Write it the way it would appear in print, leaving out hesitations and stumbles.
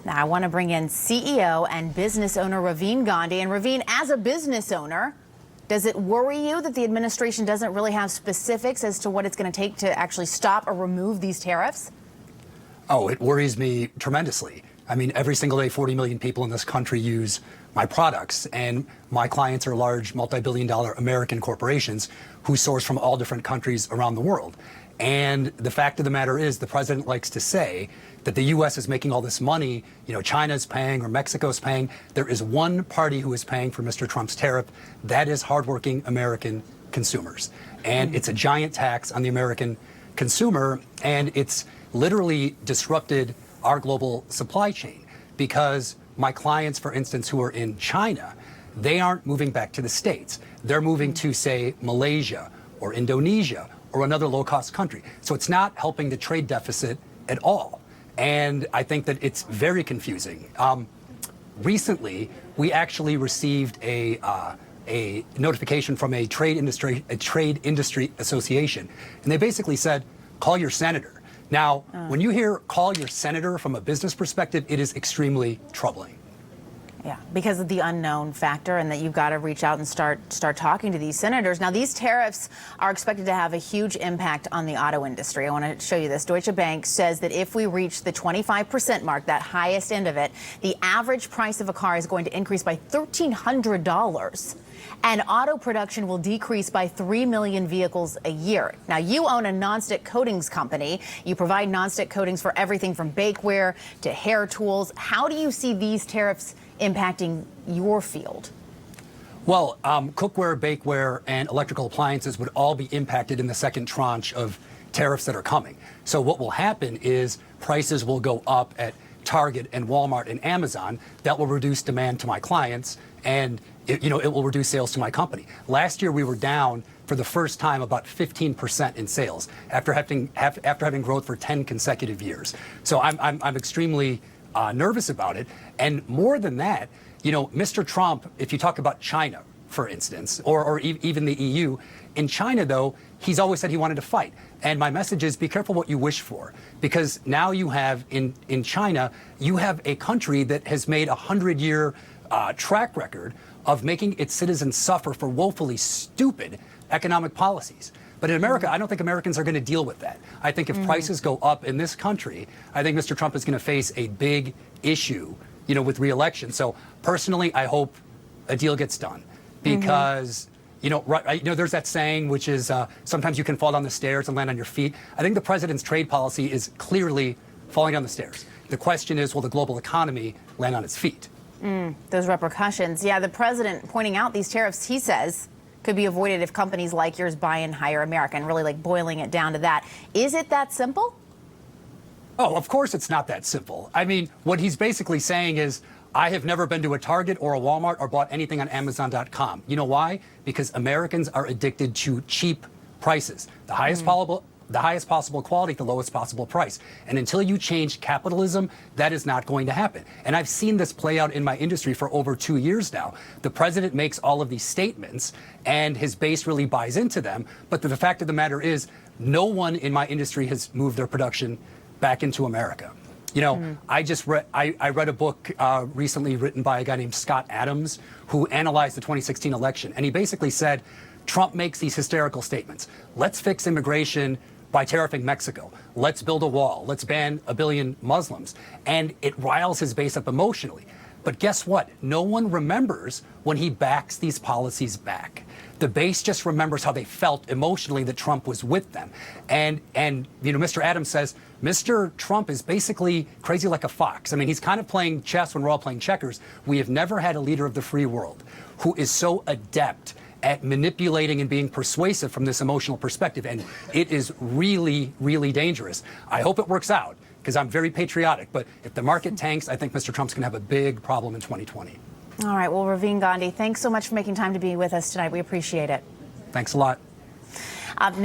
Now, I want to bring in CEO and business owner Ravin Gandhi. And Ravin, as a business owner, does it worry you that the administration doesn't really have specifics as to what it's going to take to actually stop or remove these tariffs? Oh, it worries me tremendously. I mean, every single day, 40 million people in this country use my products, and my clients are large multi-billion-dollar American corporations who source from all different countries around the world. And the fact of the matter is, the president likes to say that the U.S. is making all this money, China's paying or Mexico's paying. There is one party who is paying for Mr. Trump's tariff. That is hardworking American consumers. And it's a giant tax on the American consumer, and it's literally disrupted our global supply chain, because my clients, for instance, who are in China, they aren't moving back to the States. They're moving to, say, Malaysia or Indonesia or another low-cost country. So it's not helping the trade deficit at all. And I think that it's very confusing. Recently, we actually received a notification from a trade industry association, and they basically said, call your senator. Now, when you hear call your senator from a business perspective, it is extremely troubling. Yeah, because of the unknown factor, and that you've got to reach out and start talking to these senators. Now, these tariffs are expected to have a huge impact on the auto industry. I want to show you this. Deutsche Bank says that if we reach the 25% mark, that highest end of it, the average price of a car is going to increase by $1,300. And auto production will decrease by 3 million vehicles a year. Now, you own a nonstick coatings company. You provide nonstick coatings for everything from bakeware to hair tools. How do you see these tariffs impacting your field? Well, cookware, bakeware, and electrical appliances would all be impacted in the second tranche of tariffs that are coming. So what will happen is prices will go up at Target and Walmart and Amazon. That will reduce demand to my clients, and it will reduce sales to my company. Last year, we were down for the first time about 15% in sales after having growth for 10 consecutive years. So I'm extremely nervous about it. And more than that, Mr. Trump, if you talk about China, for instance, or even the EU, in China, though, he's always said he wanted to fight. And my message is, be careful what you wish for, because now you have in China, you have a country that has made a 100-year track record of making its citizens suffer for woefully stupid economic policies. But in America, I don't think Americans are going to deal with that. I think if prices go up in this country, I think Mr. Trump is going to face a big issue, with re-election. So personally, I hope a deal gets done, because there's that saying, which is sometimes you can fall down the stairs and land on your feet. I think the president's trade policy is clearly falling down the stairs. The question is, will the global economy land on its feet? Those repercussions. Yeah, the president pointing out these tariffs, he says, could be avoided if companies like yours buy and hire American, really like boiling it down to that. Is it that simple? Oh, of course it's not that simple. I mean, what he's basically saying is, I have never been to a Target or a Walmart or bought anything on Amazon.com. You know why? Because Americans are addicted to cheap prices. The highest possible quality at the lowest possible price. And until you change capitalism, that is not going to happen. And I've seen this play out in my industry for over 2 years now. The president makes all of these statements, and his base really buys into them. But the fact of the matter is, no one in my industry has moved their production back into America. I read a book recently written by a guy named Scott Adams, who analyzed the 2016 election. And he basically said, Trump makes these hysterical statements. Let's fix immigration by tariffing Mexico. Let's build a wall. Let's ban 1 billion Muslims. And it riles his base up emotionally. But guess what? No one remembers when he backs these policies back. The base just remembers how they felt emotionally that Trump was with them. And Mr. Adams says, Mr. Trump is basically crazy like a fox. I mean, he's kind of playing chess when we're all playing checkers. We have never had a leader of the free world who is so adept at manipulating and being persuasive from this emotional perspective. And it is really, really dangerous. I hope it works out, because I'm very patriotic. But if the market tanks, I think Mr. Trump's going to have a big problem in 2020. All right. Well, Ravin Gandhi, thanks so much for making time to be with us tonight. We appreciate it. Thanks a lot. Up next.